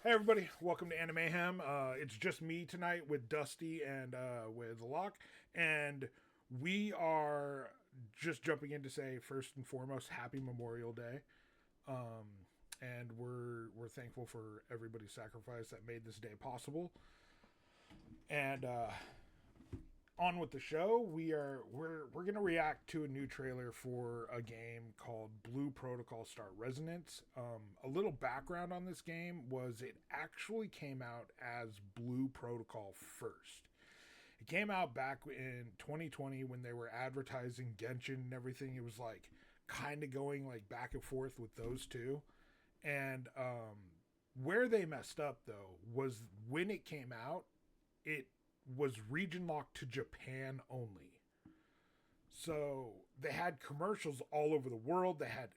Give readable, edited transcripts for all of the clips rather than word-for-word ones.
Hey everybody, welcome to Animeyhem. It's just me tonight with Dusty and with the Lock, and we are just jumping in to say first and foremost, Happy Memorial Day, and we're thankful for everybody's sacrifice that made this day possible. And on with the show, we're gonna react to a new trailer for a game called Blue Protocol Star Resonance. A little background on this game was it actually came out as Blue Protocol first. It came out back in 2020 when they were advertising Genshin and everything. It was like kind of going like back and forth with those two, and where they messed up though was when it came out, it was region locked to Japan only. So they had commercials all over the world. They had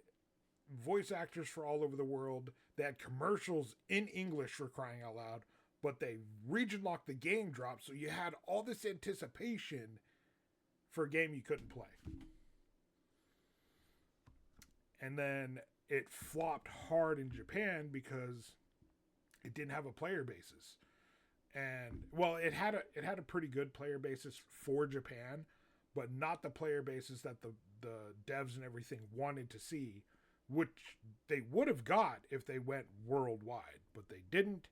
voice actors for all over the world. They had commercials in English for crying out loud, but they region locked the game drop. So you had all this anticipation for a game you couldn't play. And then it flopped hard in Japan because it didn't have a player basis. And well, it had a pretty good player basis for Japan, but not the player basis that the devs and everything wanted to see, which they would have got if they went worldwide, but they didn't.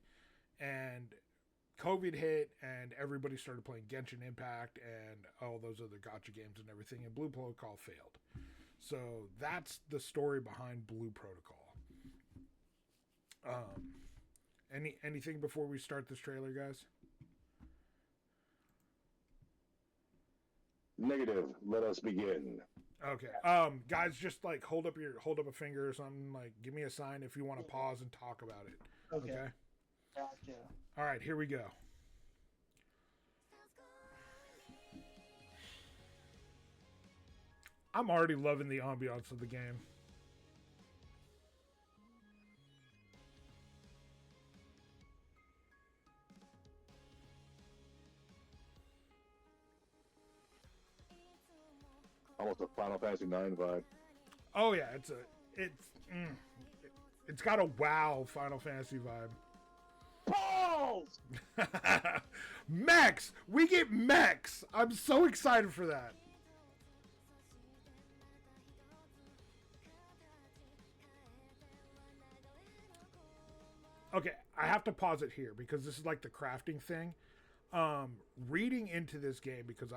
And COVID hit, and everybody started playing Genshin Impact and all those other gacha games and everything, and Blue Protocol failed. So that's the story behind Blue Protocol. Anything before we start this trailer, guys? Negative. Let us begin. Okay. Guys, just like hold up a finger or something. Like, give me a sign if you want to pause and talk about it. Okay. Gotcha. All right. Here we go. I'm already loving the ambiance of the game. Almost a Final Fantasy IX vibe. Oh yeah, it's got a WoW Final Fantasy vibe. Balls! Mechs! We get mechs! I'm so excited for that. Okay, I have to pause it here because this is like the crafting thing. Reading into this game, because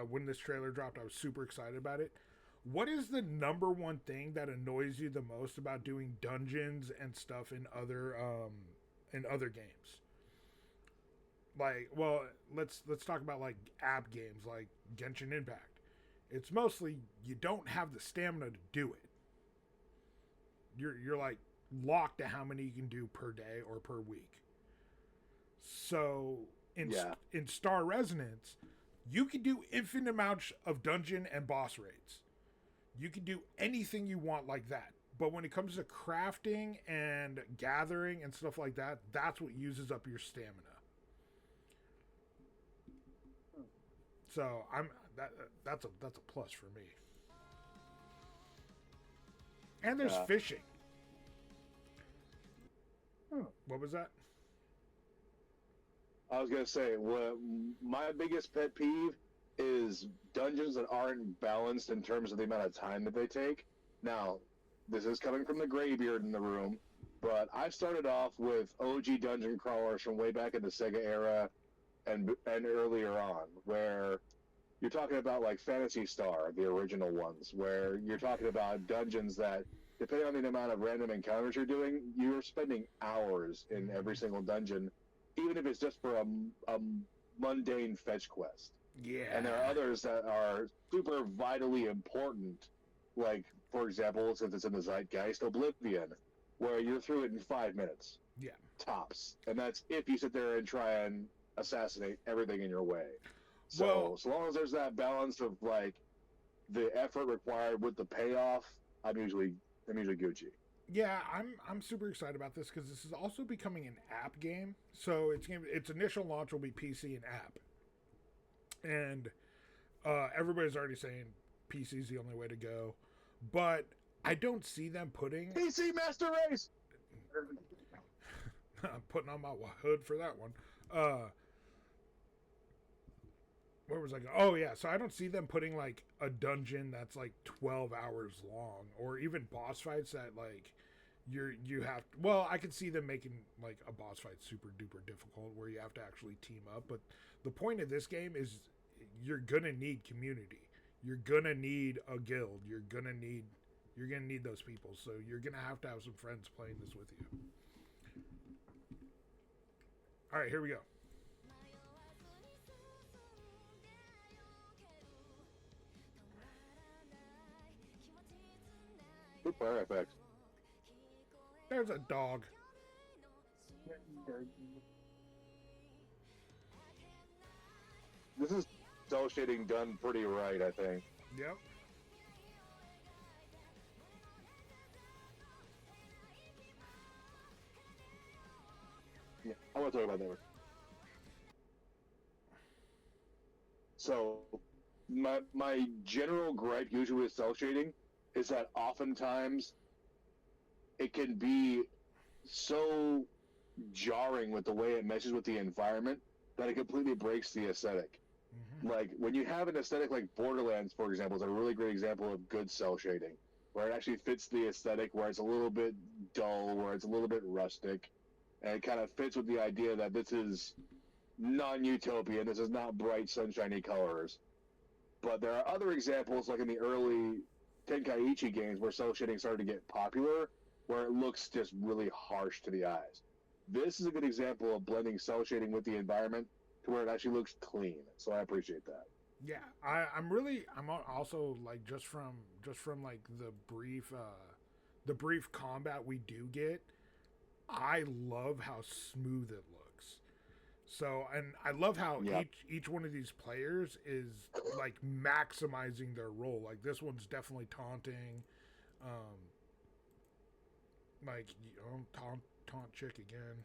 when this trailer dropped, I was super excited about it. What is the number one thing that annoys you the most about doing dungeons and stuff in other games? Like, well, let's talk about like app games like Genshin Impact. It's mostly you don't have the stamina to do it. You're like locked to how many you can do per day or per week. So in Star Resonance, you can do infinite amounts of dungeon and boss raids. You can do anything you want like that. But when it comes to crafting and gathering and stuff like that, that's what uses up your stamina. So that's a plus for me. And there's fishing. What was that? I was gonna say, what my biggest pet peeve is dungeons that aren't balanced in terms of the amount of time that they take. Now, this is coming from the graybeard in the room, but I started off with OG dungeon crawlers from way back in the Sega era and earlier on, where you're talking about like Phantasy Star, the original ones, where you're talking about dungeons that, depending on the amount of random encounters you're doing, you're spending hours in every single dungeon, even if it's just for a mundane fetch quest. Yeah. And there are others that are super vitally important, like, for example, since it's in the zeitgeist, Oblivion, where you're through it in 5 minutes. Yeah. Tops. And that's if you sit there and try and assassinate everything in your way. So, so long as there's that balance of, like, the effort required with the payoff, I'm usually Gucci. Yeah, I'm super excited about this because this is also becoming an app game. So its initial launch will be PC and app, and everybody's already saying PC is the only way to go. But I don't see them putting PC Master Race. putting on my hood for that one. Where was I going? Oh yeah, so I don't see them putting like a dungeon that's like 12 hours long, or even boss fights that like you have. Well, I could see them making like a boss fight super duper difficult where you have to actually team up. But the point of this game is you're gonna need community. You're gonna need a guild. You're gonna need those people. So you're gonna have some friends playing this with you. All right, here we go. Good fire effects. There's a dog. This is cell shading done pretty right, I think. Yep. Yeah, I want to talk about that one. So, my general gripe usually with cell shading is that oftentimes it can be so jarring with the way it meshes with the environment that it completely breaks the aesthetic. Mm-hmm. Like, when you have an aesthetic like Borderlands, for example, is a really great example of good cell shading, where it actually fits the aesthetic, where it's a little bit dull, where it's a little bit rustic, and it kind of fits with the idea that this is non-utopian, this is not bright, sunshiny colors. But there are other examples, like in the early Tenkaichi games, where cell shading started to get popular, where it looks just really harsh to the eyes. This is a good example of blending cell shading with the environment to where it actually looks clean. So I appreciate that. Yeah, I'm also like just from like the brief combat we do get, I love how smooth it looks. So, and I love how each one of these players is like maximizing their role. Like this one's definitely taunting, like taunt chick again.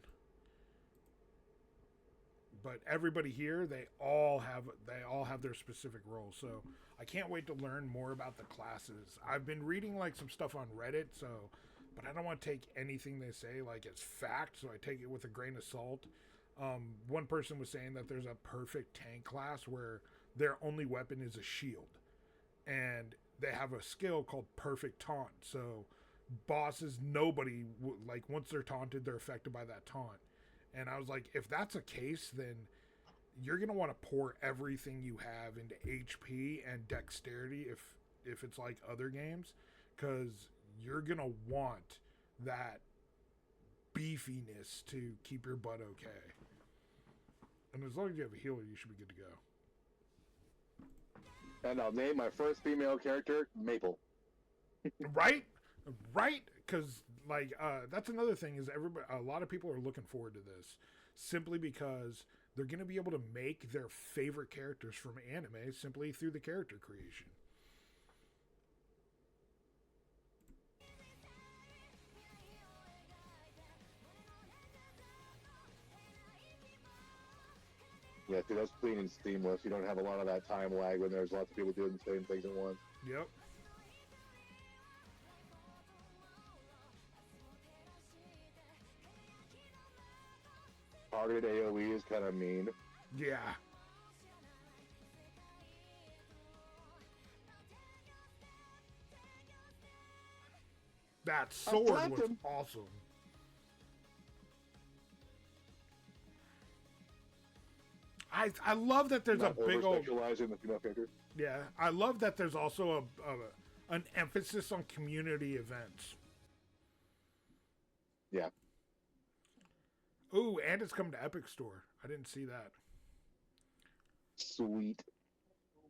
But everybody here, they all have their specific roles. So I can't wait to learn more about the classes. I've been reading like some stuff on Reddit, but I don't want to take anything they say like as fact. So I take it with a grain of salt. One person was saying that there's a perfect tank class where their only weapon is a shield, and they have a skill called perfect taunt. So bosses, nobody like once they're taunted, they're affected by that taunt. And I was like, if that's a case, then you're gonna want to pour everything you have into HP and dexterity if it's like other games, because you're gonna want that beefiness to keep your butt okay. And as long as you have a healer, you should be good to go. And I'll name my first female character Maple. Right? Because like that's another thing is a lot of people are looking forward to this simply because they're going to be able to make their favorite characters from anime simply through the character creation. Yeah, dude, that's clean and seamless. You don't have a lot of that time lag when there's lots of people doing the same things at once. Yep. Targeted AoE is kind of mean. Yeah. That sword was awesome. I love that there's a big old the female character. Yeah, I love that there's also an emphasis on community events. Yeah. Ooh, and it's coming to Epic Store. I didn't see that. Sweet.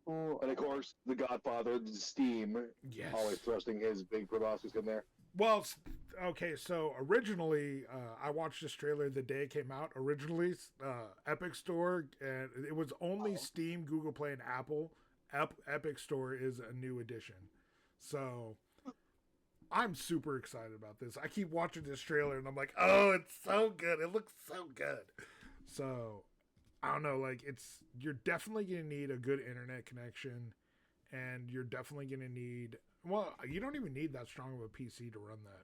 And of course, the Godfather, Steam, yes, always thrusting his big proboscis in there. Well, okay, so originally, I watched this trailer the day it came out. Originally, Epic Store, and it was only Steam, Google Play, and Apple. Epic Store is a new addition. So, I'm super excited about this. I keep watching this trailer, and I'm like, oh, it's so good. It looks so good. So, I don't know, like, you're definitely going to need a good internet connection, and you're definitely going to need... Well, you don't even need that strong of a PC to run that.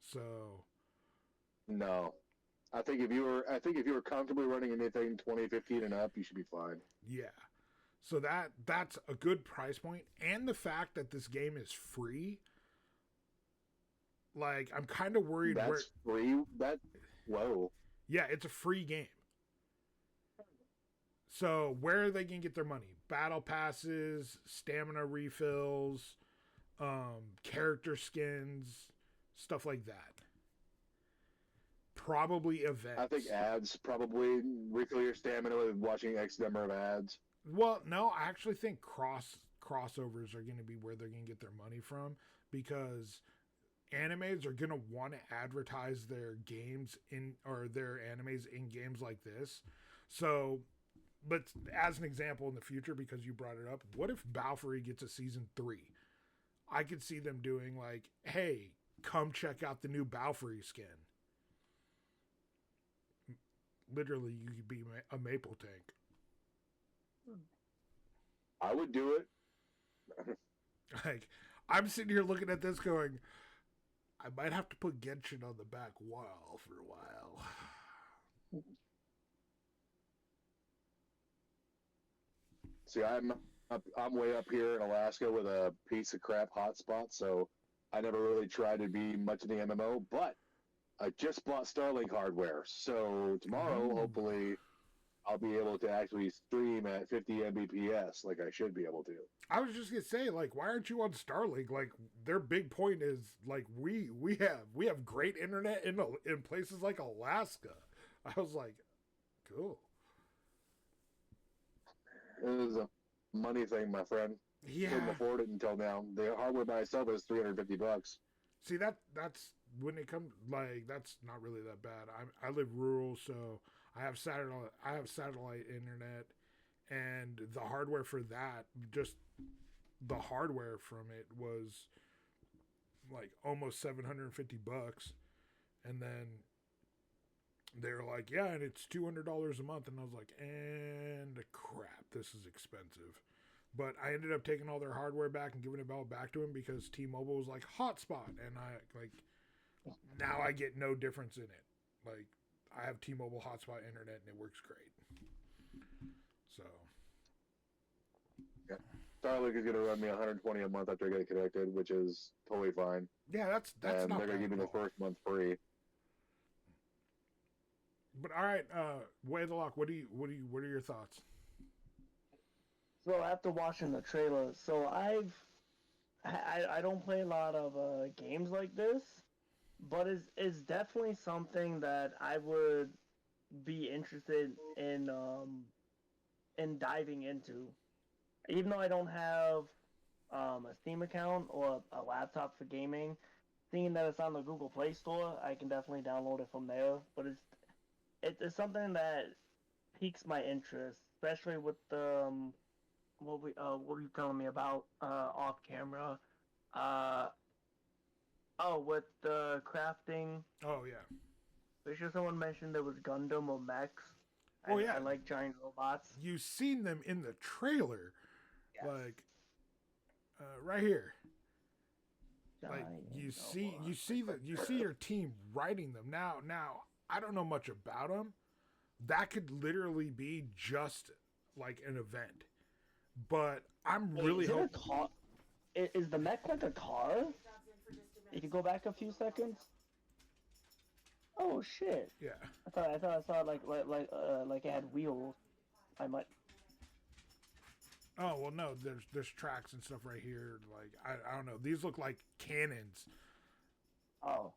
So... No. I think if you were comfortably running anything 2015 and up, you should be fine. Yeah. So that's a good price point, and the fact that this game is free. Like, I'm kind of worried. That's free. Whoa. Yeah, it's a free game. So where are they gonna get their money? Battle passes, stamina refills, character skins, stuff like that. Probably events. I think ads probably refill your stamina with watching X number of ads. Well, no, I actually think crossovers are going to be where they're going to get their money from, because animes are going to want to advertise their games or their animes in games like this. So, but as an example in the future, because you brought it up, what if Balfour gets a season 3? I could see them doing like, hey, come check out the new Balfour skin. Literally, you could be a maple tank. I would do it. Like, I'm sitting here looking at this going, I might have to put Genshin on the back wall for a while. See, I'm way up here in Alaska with a piece of crap hotspot, so I never really tried to be much of the MMO, but I just bought Starlink hardware, so tomorrow, hopefully, I'll be able to actually stream at 50 Mbps like I should be able to. I was just gonna say, like, why aren't you on Starlink? Like, their big point is, like, we have great internet in places like Alaska. I was like, cool. It was a money thing, my friend. Yeah. Couldn't afford it until now. The hardware by itself is $350. See, that's when it comes, like, that's not really that bad. I live rural, so I have satellite internet, and the hardware for that, just the hardware from it was like almost $750, and then they're like, yeah, and it's $200 a month, and I was like, and crap, this is expensive. But I ended up taking all their hardware back and giving it all back to them because T-Mobile was like hotspot, and now I get no difference in it. Like, I have T-Mobile hotspot internet and it works great. So, yeah, Starlink is going to run me $120 a month after I get connected, which is totally fine. Yeah, that's and not they're going to give me the first month free. But all right, WayoftheLock, what are your thoughts? So after watching the trailer, so I don't play a lot of games like this, but it's definitely something that I would be interested in diving into. Even though I don't have a Steam account or a laptop for gaming, seeing that it's on the Google Play Store, I can definitely download it from there. But it's something that piques my interest, especially with the what were you telling me about off camera? With the crafting. Oh yeah. Pretty sure someone mentioned there was Gundam or mechs. Oh yeah. I like giant robots. You've seen them in the trailer, Yes. like right here. Giant Like you robots. see your team riding them. Now I don't know much about them. That could literally be just like an event. But I'm really hoping. Is the mech like a car? You can go back a few seconds. Oh shit! Yeah. I thought I saw it like it had wheels. I might. Oh well, no. There's tracks and stuff right here. Like I don't know. These look like cannons. Oh.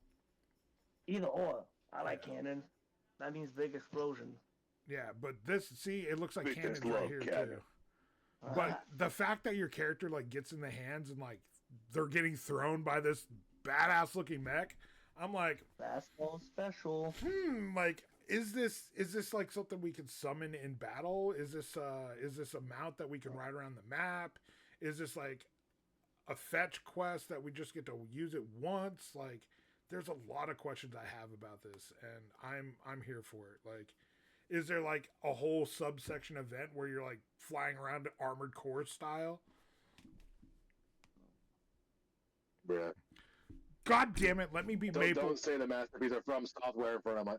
Either or. I like cannons. That means big explosions. Yeah, but it looks like Big cannons explode right here cannon. too. But the fact that your character like gets in the hands and like they're getting thrown by this badass looking mech, I'm like, Fastball special. like is this like something we can summon in battle? Is this a mount that we can ride around the map? Is this like a fetch quest that we just get to use it once? Like, there's a lot of questions I have about this, and I'm here for it. Like, is there like a whole subsection event where you're like flying around Armored Core style? Yeah. God damn it! Let me be Maple. Don't say the masterpiece of From Software in front of my.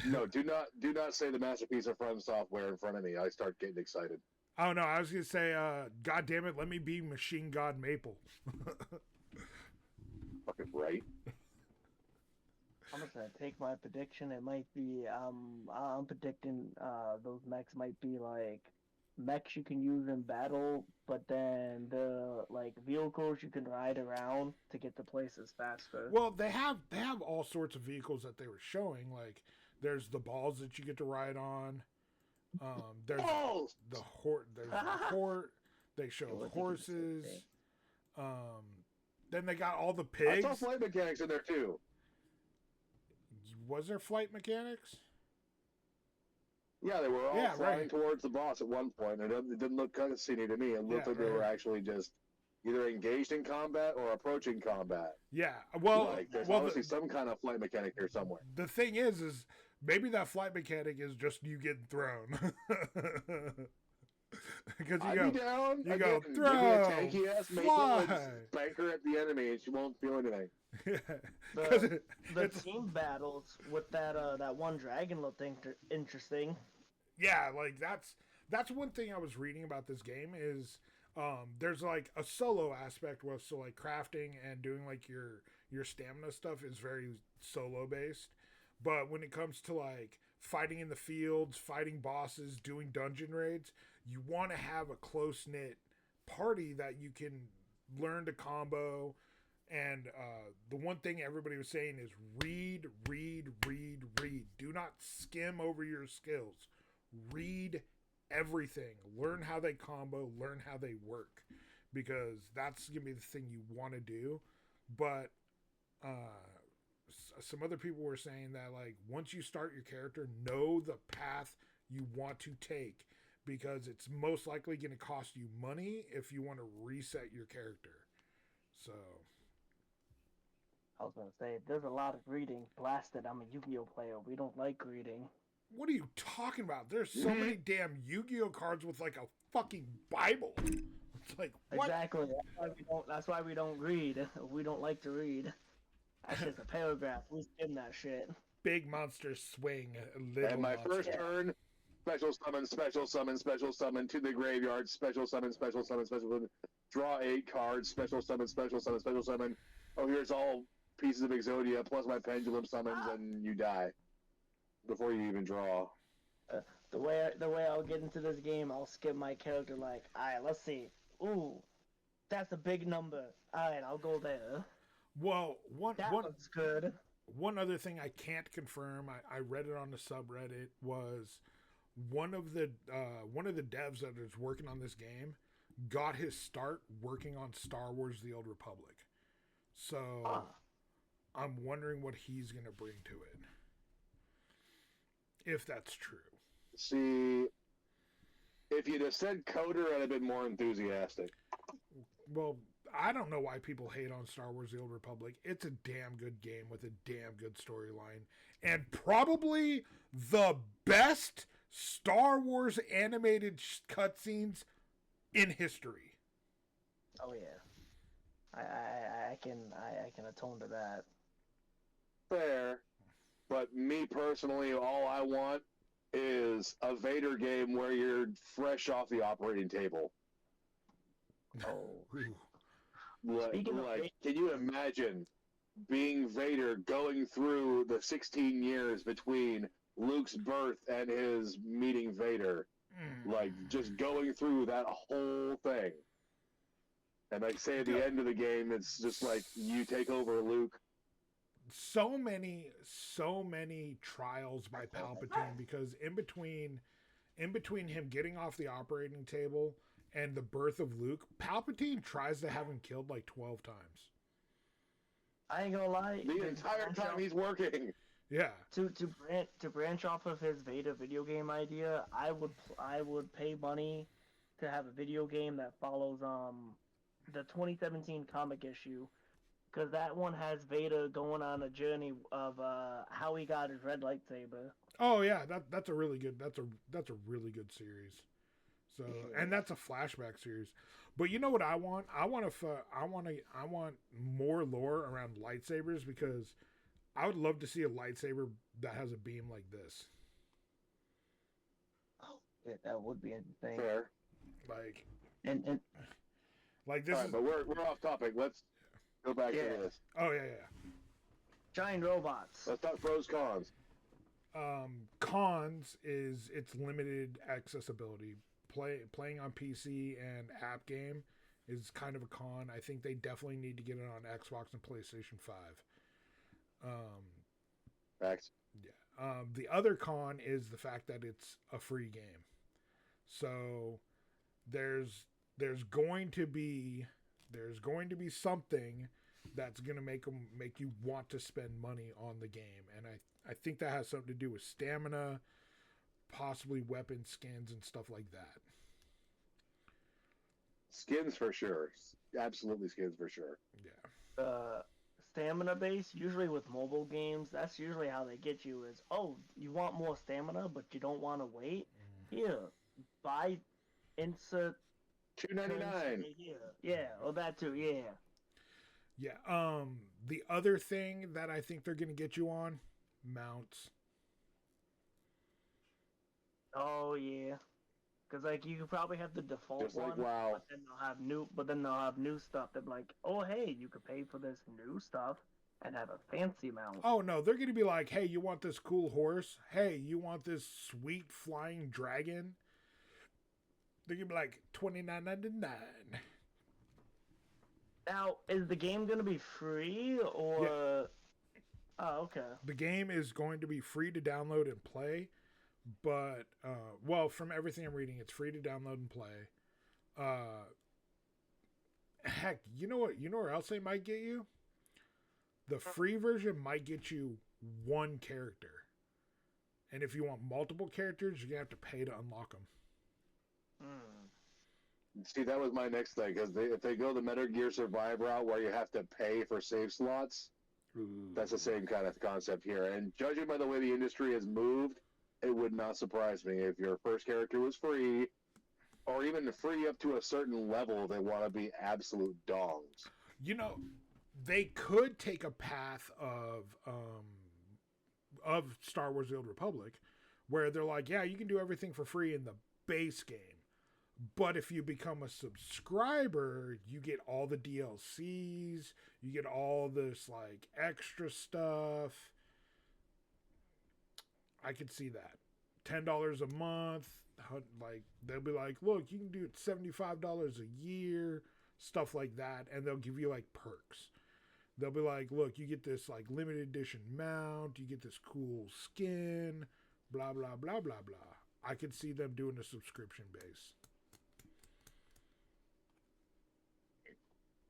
No, do not say the masterpiece of From Software in front of me. I start getting excited. Oh no, I was gonna say, God damn it, let me be Machine God Maple. Fucking right. I'm just gonna take my prediction. It might be I'm predicting those mechs might be like mechs you can use in battle, but then the like vehicles you can ride around to get to places faster. Well, they have all sorts of vehicles that they were showing. Like there's the balls that you get to ride on. There's Balls! the horse. There's the horse. They show Well, I think it's the horses. same thing. Then they got all the I pigs. saw flight mechanics in there too. Was there flight mechanics? Yeah, they were all Yeah, flying right. towards the boss at one point. It didn't look cutscene to me. It looked Yeah, like they right. were actually just either engaged in combat or approaching combat. Yeah. Well, Like, there's well, obviously some kind of flight mechanic here somewhere. the thing is maybe that flight mechanic is just you getting thrown. Because you I'd go, be down. you Again, go, give me throw, a tanky ass maple fly. and spank her at the enemy, and she won't feel anything. Because The team battles with that one dragon looked interesting. yeah, like that's one thing I was reading about this game is there's like a solo aspect with so like crafting and doing like your stamina stuff is very solo based, but when it comes to like fighting in the fields, fighting bosses, doing dungeon raids, you want to have a close knit party that you can learn to combo. And the one thing everybody was saying is read, read, read, read. Do not skim over your skills. Read everything. Learn how they combo. Learn how they work. Because that's going to be the thing you want to do. But some other people were saying that, like, once you start your character, know the path you want to take. Because it's most likely going to cost you money if you want to reset your character. So... I was gonna say, there's a lot of reading. Blasted, I'm a Yu-Gi-Oh player. We don't like reading. What are you talking about? There's so many damn Yu-Gi-Oh cards with like a fucking Bible. It's like what? Exactly. That's why we don't read. We don't like to read. That's just a paragraph. We skim that shit. Big monsters swing. Little And my monsters. first turn, special summon, special summon, special summon to the graveyard, special summon, special summon, special summon. Draw 8 cards, special summon, special summon, special summon. Oh, here's all pieces of Exodia plus my pendulum summons, and you die before you even draw. The way I'll get into this game, I'll skip my character. Like, alright, let's see. Ooh, that's a big number. Alright, I'll go there. Well, That looks good. one other thing I can't confirm, I read it on the subreddit, was one of the devs that is working on this game got his start working on Star Wars The Old Republic. So I'm wondering what he's going to bring to it. If that's true. See, if you'd have said Coder, I'd have been more enthusiastic. Well, I don't know why people hate on Star Wars The Old Republic. It's a damn good game with a damn good storyline. And probably the best Star Wars animated cutscenes in history. Oh yeah. I can atone to that. Fair, but me personally, all I want is a Vader game where you're fresh off the operating table. Oh. Like, can you imagine being Vader going through the 16 years between Luke's birth and his meeting Vader? Like, just going through that whole thing. And like, say at the end of the game, it's just like, you take over, Luke. So many trials by Palpatine, because in between him getting off the operating table and the birth of Luke, Palpatine tries to have him killed like 12 times. I ain't gonna lie. The entire time he's working. Yeah. To branch off of his Vader video game idea, I would pay money to have a video game that follows the 2017 comic issue, because that one has Vader going on a journey of how he got his red lightsaber. Oh yeah, that's a really good series. So, and that's a flashback series. But you know what I want? I want more lore around lightsabers, because I would love to see a lightsaber that has a beam like this. Oh, yeah, that would be interesting. Fair. Like, And like this All right, is. but we're off topic. Let's go back Yeah. to this. Oh yeah. giant robots. Let's talk pros cons. Cons is its limited accessibility. Playing on PC and app game is kind of a con. I think they definitely need to get it on Xbox and PlayStation 5. Facts. Yeah. The other con is the fact that it's a free game. So there's going to be something that's going to make you want to spend money on the game, and I think that has something to do with stamina, possibly weapon skins and stuff like that. Skins for sure. Absolutely skins for sure. Yeah. Stamina base, usually with mobile games, that's usually how they get you is, oh, you want more stamina, but you don't want to wait? Here, buy insert $2.99. Yeah, or that too, yeah. Yeah. The other thing that I think they're going to get you on, mounts. Oh yeah, because like you could probably have the default Just like one, WoW. but then they'll have new stuff. They're like, oh hey, you could pay for this new stuff and have a fancy mount. Oh no, they're going to be like, hey, you want this cool horse? Hey, you want this sweet flying dragon? They're going to be like $29.99. Now, is the game gonna be free or? Yeah. Oh, okay. The game is going to be free to download and play, but well, from everything I'm reading, it's free to download and play. Heck, you know what? You know where else they might get you? The free version might get you one character, and if you want multiple characters, you're gonna have to pay to unlock them. See, that was my next thing, because if they go the Metal Gear Survive route where you have to pay for save slots, that's the same kind of concept here. And judging by the way the industry has moved, it would not surprise me if your first character was free, or even free up to a certain level they want to be absolute dongs. You know, they could take a path of Star Wars: The Old Republic, where they're like, yeah, you can do everything for free in the base game, but if you become a subscriber, you get all the DLCs, you get all this like extra stuff. I could see that. $10 a month, like they'll be like, look, you can do it $75 a year, stuff like that, and they'll give you like perks. They'll be like, look, you get this like limited edition mount, you get this cool skin, blah blah blah blah blah. I could see them doing a subscription base.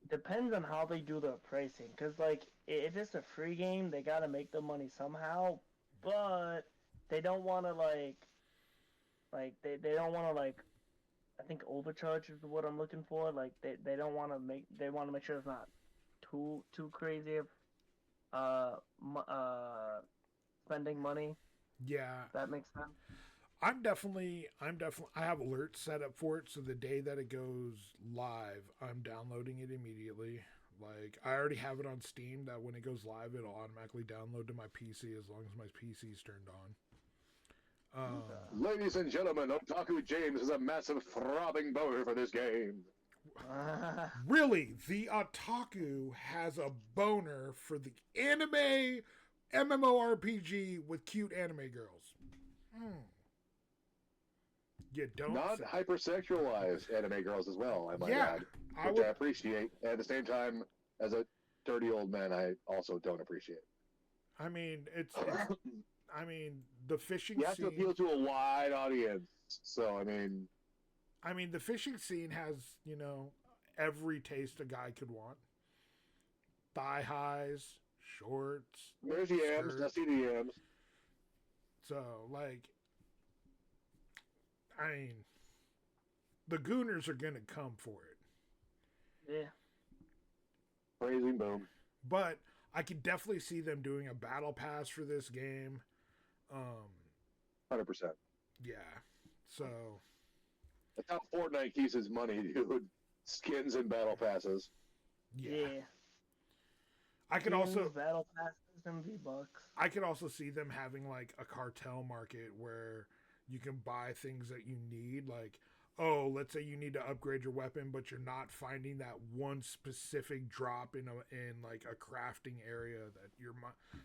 Depends on how they do the pricing, because like if it's a free game, they gotta make the money somehow, but they don't want to they don't want to I think overcharge is what I'm looking for. Like they don't want to they want to make sure it's not too crazy of spending money. Yeah, That makes sense. I have alerts set up for it, so the day that it goes live, I'm downloading it immediately. Like, I already have it on Steam that when it goes live, it'll automatically download to my PC as long as my PC is turned on. Ladies and gentlemen, Otaku James is a massive throbbing boner for this game. Really, the Otaku has a boner for the anime MMORPG with cute anime girls. You don't Not say. hypersexualized anime girls as well, I might Yeah, add, which I appreciate. At the same time, as a dirty old man, I also don't appreciate. I mean, I mean, the fishing You have scene. to appeal to a wide audience, so I mean, the fishing scene has, you know, every taste a guy could want. Thigh highs, shorts. there's yams, skirts. I see the yams. So, like, I mean, the Gooners are going to come for it. Yeah. Praising boom. But I could definitely see them doing a battle pass for this game. 100%. Yeah. So. That's how Fortnite keeps its money, dude. Skins and battle passes. Yeah. Yeah. I could also. Battle passes, Them V-Bucks. I could also see them having like a cartel market where you can buy things that you need. Like, oh, let's say you need to upgrade your weapon, but you're not finding that one specific drop in like a crafting area that you're.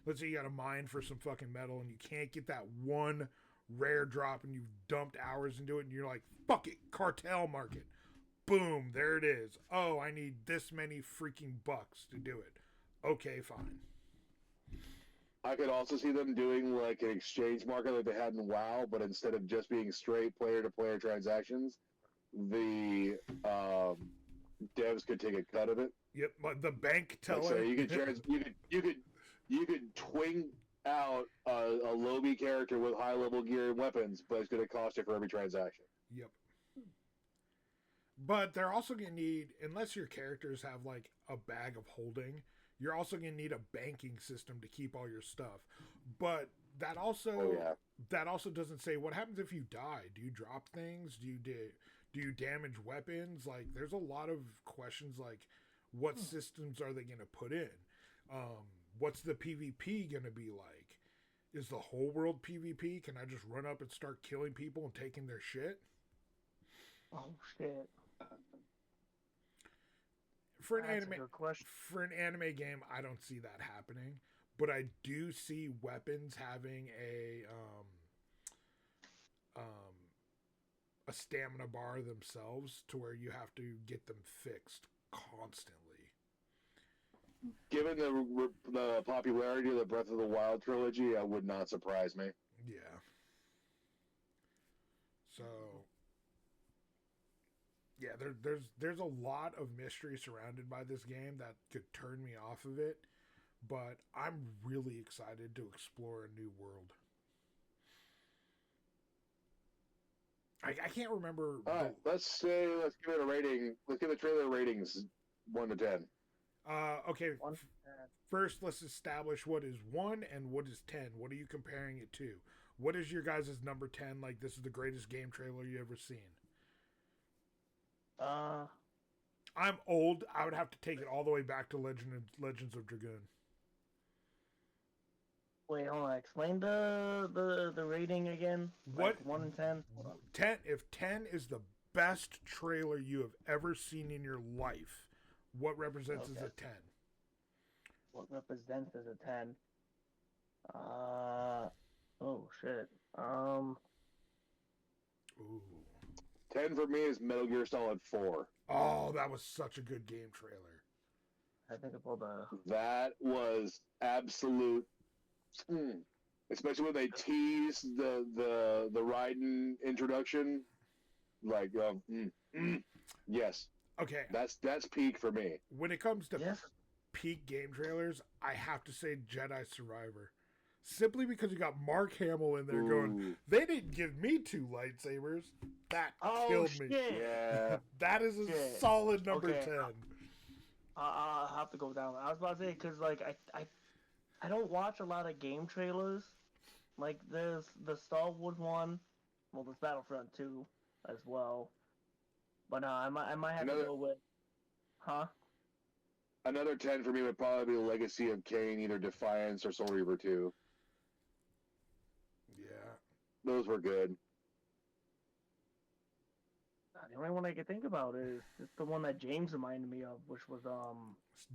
Let's say you got to mine for some fucking metal and you can't get that one rare drop, and you've dumped hours into it, and you're like, fuck it, cartel market. Boom, there it is. Oh, I need this many freaking bucks to do it. Okay, fine. I could also see them doing like an exchange market like they had in WoW, but instead of just being straight player-to-player transactions, the devs could take a cut of it. Yep, like the bank teller. Like, so you could twing out a low-B character with high-level gear and weapons, but it's going to cost you for every transaction. Yep. But they're also going to need, unless your characters have like a bag of holding, you're also going to need a banking system to keep all your stuff. But that also doesn't say what happens if you die. Do you drop things? Do you damage weapons? Like, there's a lot of questions like, what systems are they going to put in? What's the PvP going to be like? Is the whole world PvP? Can I just run up and start killing people and taking their shit? Oh shit. For an anime game, I don't see that happening, but I do see weapons having a stamina bar themselves to where you have to get them fixed constantly. Given the popularity of the Breath of the Wild trilogy, that would not surprise me. Yeah. So, yeah, there's a lot of mystery surrounded by this game that could turn me off of it, but I'm really excited to explore a new world. I can't remember. All right, let's give it a rating. Let's give the trailer ratings 1 to 10. Okay. First, let's establish what is 1 and what is 10. What are you comparing it to? What is your guys' number 10? Like, this is the greatest game trailer you ever seen. I'm old. I would have to take it all the way back to Legends of Dragoon. Wait, hold on. Explain the rating again. What? Like 1 and 10? 10. If 10 is the best trailer you have ever seen in your life, what represents as a 10? What represents as a 10? Oh shit. Ooh. 10 for me is Metal Gear Solid 4. Oh, that was such a good game trailer. I think about That was absolute. Especially when they teased the Raiden introduction, like yes. Okay. That's peak for me. When it comes to peak game trailers, I have to say Jedi Survivor. Simply because you got Mark Hamill in there going, they didn't give me 2 lightsabers. That killed me. Yeah. That is a solid number 10. I'll have to go down. I was about to say, because like I don't watch a lot of game trailers. Like there's the Star Wars one, well there's Battlefront 2 as well. But I might have to go with Another 10 for me would probably be Legacy of Kain, either Defiance or Soul Reaver 2. Yeah. Those were good. The only one I can think about is the one that James reminded me of, which was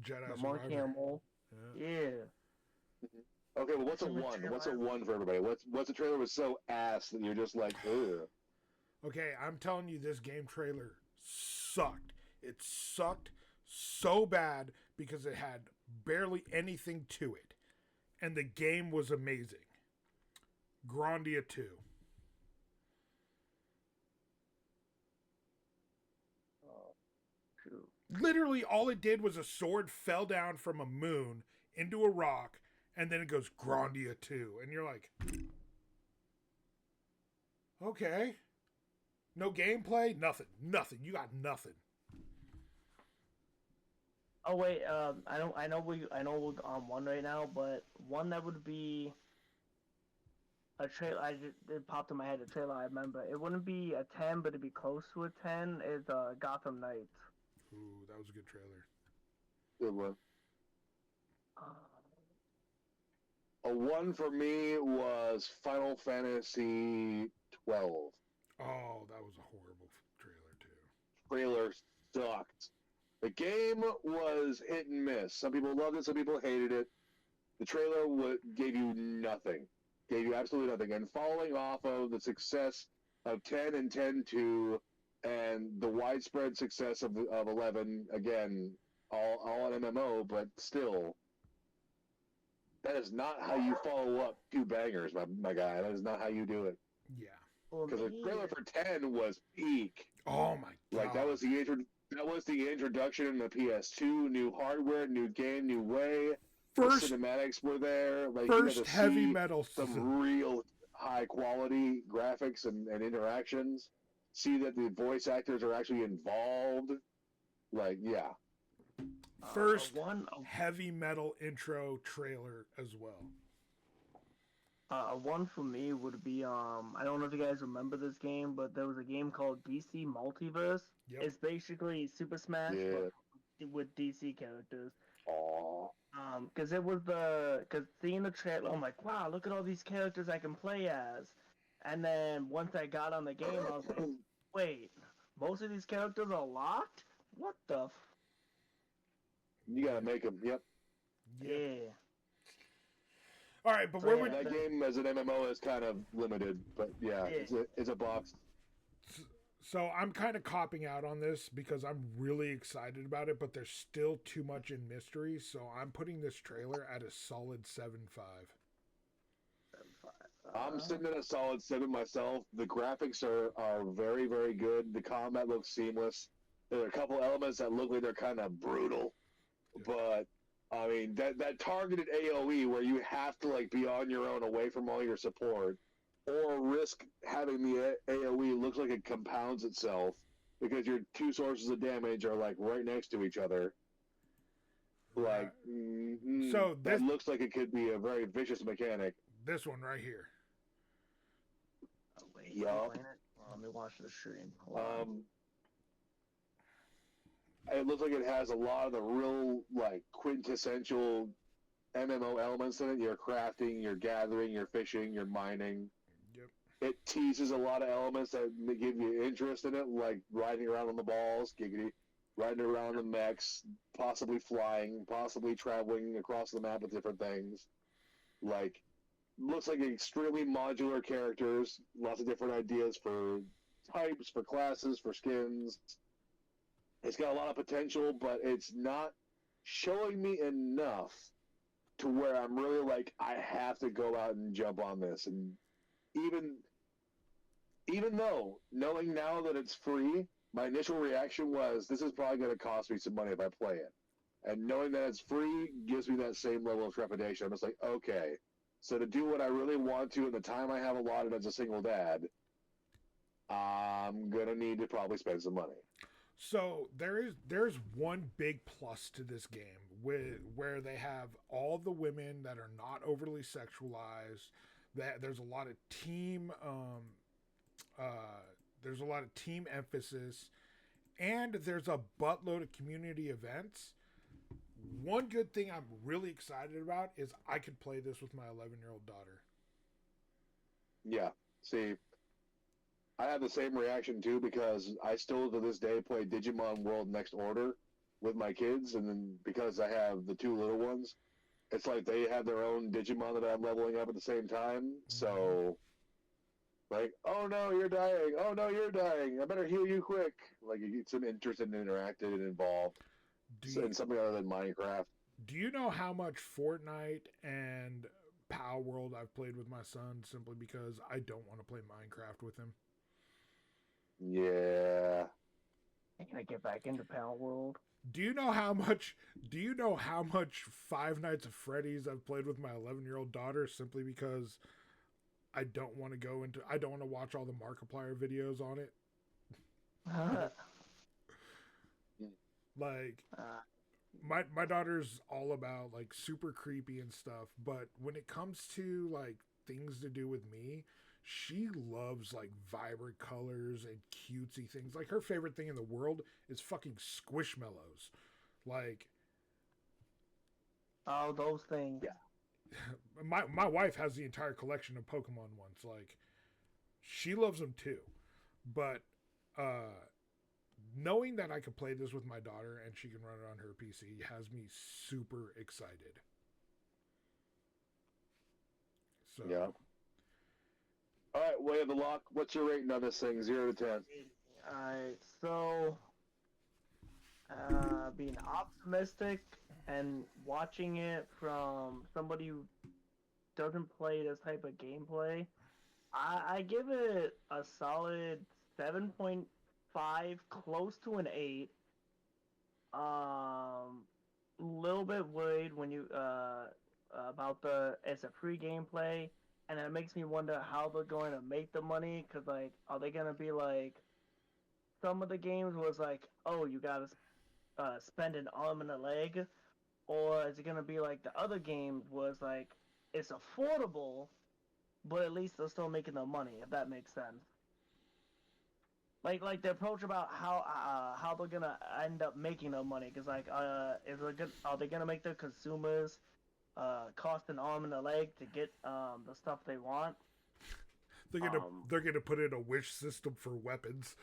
Jedi Mark Hamill. Yeah. Okay, well, what's a 1? What's a 1 for everybody? What's a trailer was so ass that you're just like, ugh. Okay, I'm telling you, this game trailer sucked. It sucked so bad because it had barely anything to it. And the game was amazing. Grandia 2. Literally, all it did was a sword fell down from a moon into a rock, and then it goes Grandia 2. And you're like, okay. No gameplay? Nothing. You got nothing. Oh wait, I know we're on 1 right now, but one that would be a trailer. It popped in my head. A trailer I remember. It wouldn't be a 10, but it'd be close to a 10. Is Gotham Knights. Ooh, that was a good trailer. Good one. A 1 for me was Final Fantasy 12. Oh, that was a horrible trailer too. Trailer sucked. The game was hit and miss. Some people loved it, some people hated it. The trailer gave you nothing. Gave you absolutely nothing. And following off of the success of 10 and 10-2 and the widespread success of 11, again, all on MMO, but still, that is not how you follow up 2 bangers, my guy. That is not how you do it. Yeah. Because the trailer for 10 was peak. Oh my god. Like that was the introduction in the PS2, new hardware, new game, new way. First the cinematics were there. Like first you got to heavy see metal some real high quality graphics and interactions. See that the voice actors are actually involved. Like, yeah. First heavy metal intro trailer as well. One for me would be I don't know if you guys remember this game, but there was a game called DC Multiverse. Yep. It's basically Super Smash but with DC characters. Aww. Because seeing the trailer, I'm like, wow, look at all these characters I can play as. And then once I got on the game, I was like, wait, most of these characters are locked? What the? You gotta make them. Yep. Yeah. All right, but that game as an MMO is kind of limited, but yeah. It's a box. So I'm kind of copping out on this because I'm really excited about it, but there's still too much in mystery. So I'm putting this trailer at a solid 7.5. I'm sitting at a solid 7 myself. The graphics are very, very good. The combat looks seamless. There are a couple elements that look like they're kind of brutal, but I mean that targeted AOE where you have to like be on your own, away from all your support, or risk having the AOE looks like it compounds itself because your 2 sources of damage are like right next to each other. Like, so that looks like it could be a very vicious mechanic. This one right here. Oh, wait, let me watch the stream. It looks like it has a lot of the real like quintessential MMO elements in it. You're crafting, you're gathering, you're fishing, you're mining. Yep. It teases a lot of elements that give you interest in it, like riding around on the balls, giggity, riding around the mechs, possibly flying, possibly traveling across the map with different things. Like, looks like extremely modular characters, lots of different ideas for types, for classes, for skins. It's got a lot of potential, but it's not showing me enough to where I'm really like, I have to go out and jump on this. And even though, knowing now that it's free, my initial reaction was, this is probably going to cost me some money if I play it. And knowing that it's free gives me that same level of trepidation. I'm just like, okay, so to do what I really want to in the time I have allotted as a single dad, I'm going to need to probably spend some money. So there's one big plus to this game where they have all the women that are not overly sexualized. That there's a lot of team emphasis, and there's a buttload of community events. One good thing I'm really excited about is I could play this with my 11-year-old daughter. Yeah, see, I have the same reaction too because I still to this day play Digimon World Next Order with my kids, and then because I have the 2 little ones, it's like they have their own Digimon that I'm leveling up at the same time. Mm-hmm. So, like, oh no, you're dying! Oh no, you're dying! I better heal you quick! Like, you get some interested and interacted and involved in something other than Minecraft. Do you know how much Fortnite and Power World I've played with my son simply because I don't want to play Minecraft with him? Yeah. I'm gonna get back into Power World. Do you know how much Five Nights at Freddy's I've played with my 11-year-old daughter simply because I don't want to watch all the Markiplier videos on it? Like, my daughter's all about like super creepy and stuff, but when it comes to like things to do with me, she loves like vibrant colors and cutesy things. Like, her favorite thing in the world is fucking Squishmallows. Like, oh, those things. Yeah. my wife has the entire collection of Pokemon ones. Like, she loves them too, but knowing that I could play this with my daughter and she can run it on her PC has me super excited. So Yeah. All right, Way of the Lock. What's your rating on this thing? 0 to 10. Alright, so being optimistic and watching it from somebody who doesn't play this type of gameplay, I give it a solid 7.5, close to an 8. Little bit worried when you about the it's a free gameplay, and it makes me wonder how they're going to make the money. Cause like, are they gonna be like some of the games was like, oh, you gotta spend an arm and a leg, or is it gonna be like the other game was like it's affordable, but at least they're still making the money, if that makes sense. Like the approach about how they're gonna end up making the money, because like are they gonna make the consumers cost an arm and a leg to get the stuff they want? they're gonna put in a wish system for weapons.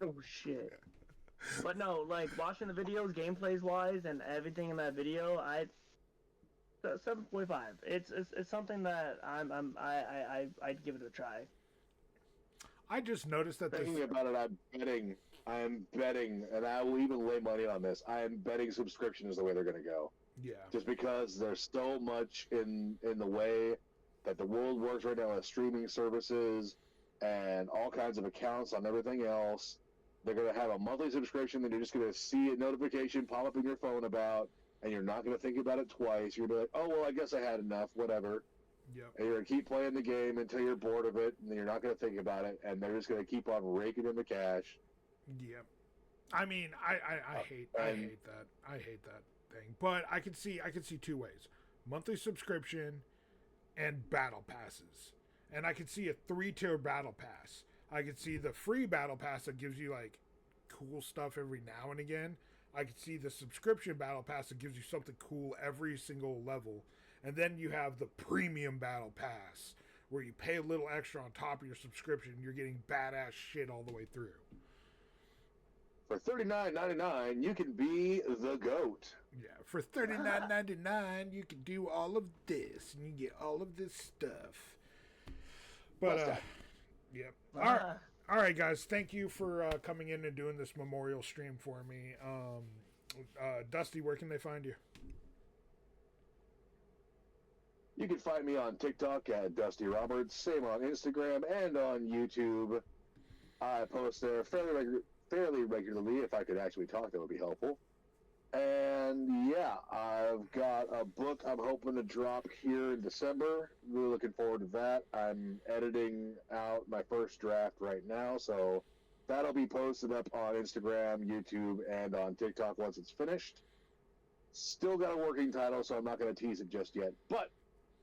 Oh shit. But no, like watching the videos, gameplays wise, and everything in that video, 7.5. It's something that I'd give it a try. I just noticed that Thinking about it, I'm betting, and I will even lay money on this. I am betting subscription is the way they're going to go. Yeah. Just because there's so much in the way that the world works right now with streaming services and all kinds of accounts on everything else. They're going to have a monthly subscription that you're just going to see a notification pop up in your phone about, and you're not going to think about it twice. You're going to be like, oh, well, I guess I had enough, whatever. Yep. And you're going to keep playing the game until you're bored of it, and then you're not going to think about it, and they're just going to keep on raking in the cash. Yep. I mean, I hate that. I hate that thing. But I can see two ways: monthly subscription and battle passes. And I can see a 3-tier battle pass. I can see the free battle pass that gives you like cool stuff every now and again. I can see the subscription battle pass that gives you something cool every single level. And then you have the premium battle pass where you pay a little extra on top of your subscription and you're getting badass shit all the way through. For $39.99, you can be the GOAT. Yeah, for $39.99, you can do all of this and you get all of this stuff. But yep. All right, guys. Thank you for coming in and doing this memorial stream for me. Dusty, where can they find you? You can find me on TikTok at Dusty Roberts. Same on Instagram and on YouTube. I post there fairly regularly. If I could actually talk, that would be helpful. And yeah, I've got a book I'm hoping to drop here in December. Really looking forward to that. I'm editing out my first draft right now, so that'll be posted up on Instagram, YouTube, and on TikTok once it's finished. Still got a working title, so I'm not going to tease it just yet, but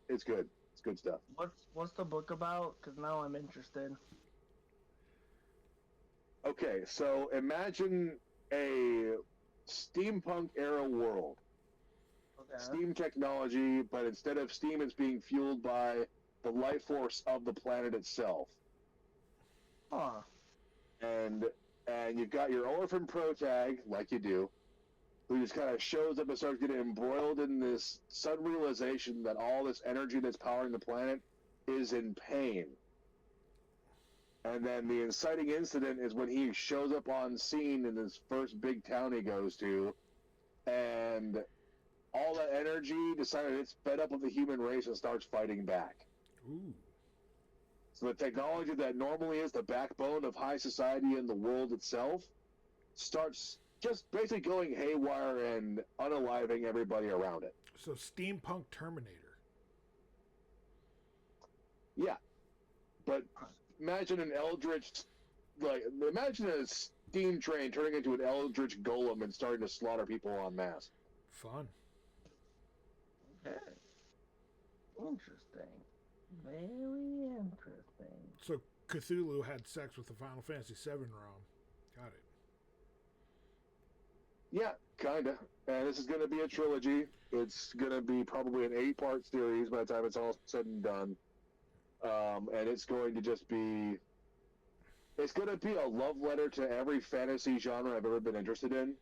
it's good. It's good stuff. What's the book about? Because now I'm interested. Okay, so imagine a steampunk era world. Okay. Steam technology, but instead of steam, it's being fueled by the life force of the planet itself. Huh. And you've got your orphan protag, like you do, who just kind of shows up and starts getting embroiled in this sudden realization that all this energy that's powering the planet is in pain. And then the inciting incident is when he shows up on scene in this first big town he goes to, and all that energy decided it's fed up with the human race and starts fighting back. Ooh. So the technology that normally is the backbone of high society and the world itself starts just basically going haywire and unaliving everybody around it. So steampunk Terminator. Yeah. But imagine an eldritch, imagine a steam train turning into an eldritch golem and starting to slaughter people en masse. Fun. Okay. Interesting. Very interesting. So Cthulhu had sex with the Final Fantasy VII ROM. Got it. Yeah, kinda. And this is going to be a trilogy. It's going to be probably an 8-part series by the time it's all said and done. And it's going to just be... It's going to be a love letter to every fantasy genre I've ever been interested in.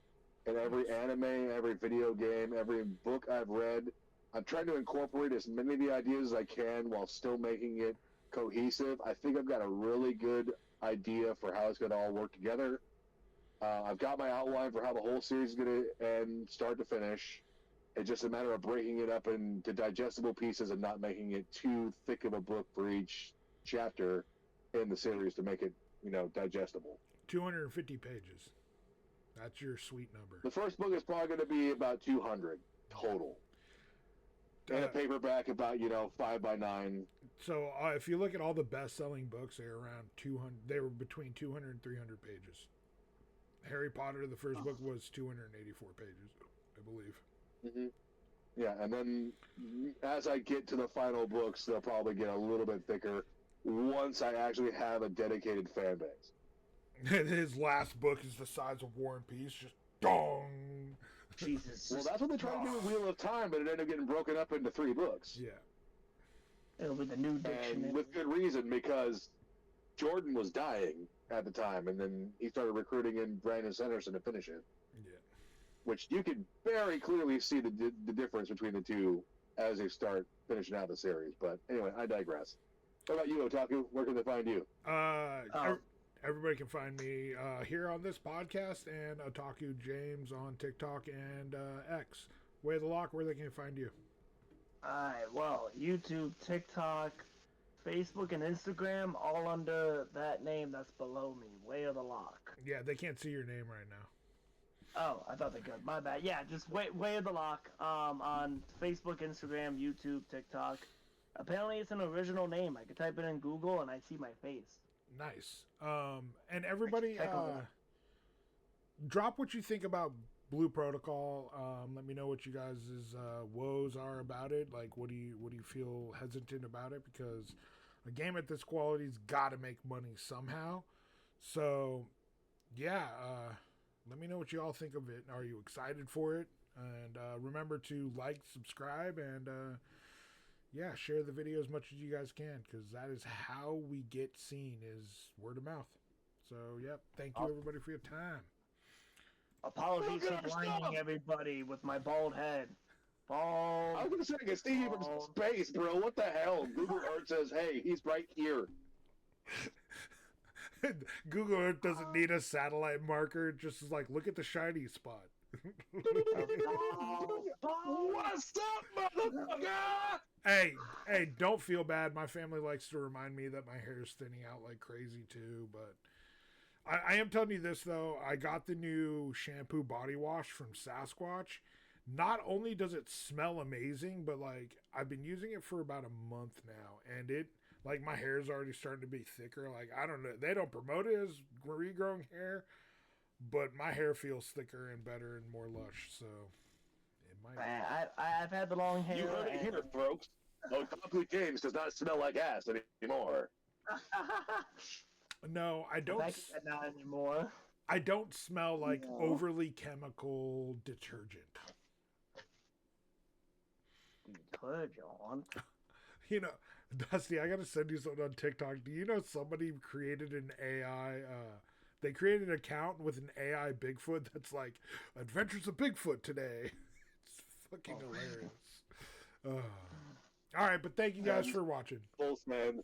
And every anime, every video game, every book I've read. I'm trying to incorporate as many of the ideas as I can while still making it cohesive. I think I've got a really good idea for how it's going to all work together. I've got my outline for how the whole series is going to end, start to finish. It's just a matter of breaking it up into digestible pieces and not making it too thick of a book for each chapter in the series to make it, digestible. 250 pages. That's your sweet number. The first book is probably going to be about 200 total. And a paperback about, 5 by 9. So if you look at all the best-selling books, they're around 200. They were between 200 and 300 pages. Harry Potter, the first book, was 284 pages, I believe. Mm-hmm. Yeah, and then as I get to the final books, they'll probably get a little bit thicker once I actually have a dedicated fan base. His last book is the size of War and Peace, just dong. Jesus. Well, that's what they tried to do with Wheel of Time, but it ended up getting broken up into 3 books. Yeah. It'll be the new dictionary. And with good reason, because Jordan was dying at the time, and then he started recruiting in Brandon Sanderson to finish it. Yeah. Which you can very clearly see the difference between the two as they start finishing out the series. But anyway, I digress. What about you, Otaku? Where can they find you? Everybody can find me here on this podcast and Otaku James on TikTok and X. Way of the Lock, where they can find you? Alright, well, YouTube, TikTok, Facebook, and Instagram, all under that name that's below me, Way of the Lock. Yeah, they can't see your name right now. Oh, I thought they could. My bad. Yeah, just Way of the Lock on Facebook, Instagram, YouTube, TikTok. Apparently it's an original name. I could type it in Google and I see my face. Nice. And everybody, drop what you think about Blue Protocol. Let me know what you guys' woes are about it. Like, what do you feel hesitant about it? Because a game at this quality's got to make money somehow. So, yeah. Let me know what you all think of it. Are you excited for it? And remember to like, subscribe, and share the video as much as you guys can, because that is how we get seen, is word of mouth. So, yep. Thank you, everybody, for your time. Apologies for blinding everybody with my bald head. Bald. I was going to say, I can see you from space, bro. What the hell? Google Earth says, hey, he's right here. Google Earth doesn't need a satellite marker. It just is like, look at the shiny spot. What's up, motherfucker? Hey, don't feel bad. My family likes to remind me that my hair is thinning out like crazy too, but I am telling you this though, I got the new shampoo body wash from Sasquatch. Not only does it smell amazing, but like I've been using it for about a month now, and it, like, my hair is already starting to be thicker. Like, I don't know, they don't promote it as regrowing hair, but my hair feels thicker and better and more lush, so it might. I've had the long hair. You heard it here, folks. Otaku James does not smell like ass anymore. No, I don't. Not anymore. I don't smell like overly chemical detergent. You could, John. You know, Dusty, I gotta send you something on TikTok. Do you know somebody created an AI? They created an account with an AI Bigfoot that's like, Adventures of Bigfoot today. It's fucking hilarious. All right, but thank you guys for watching. Bulls, man.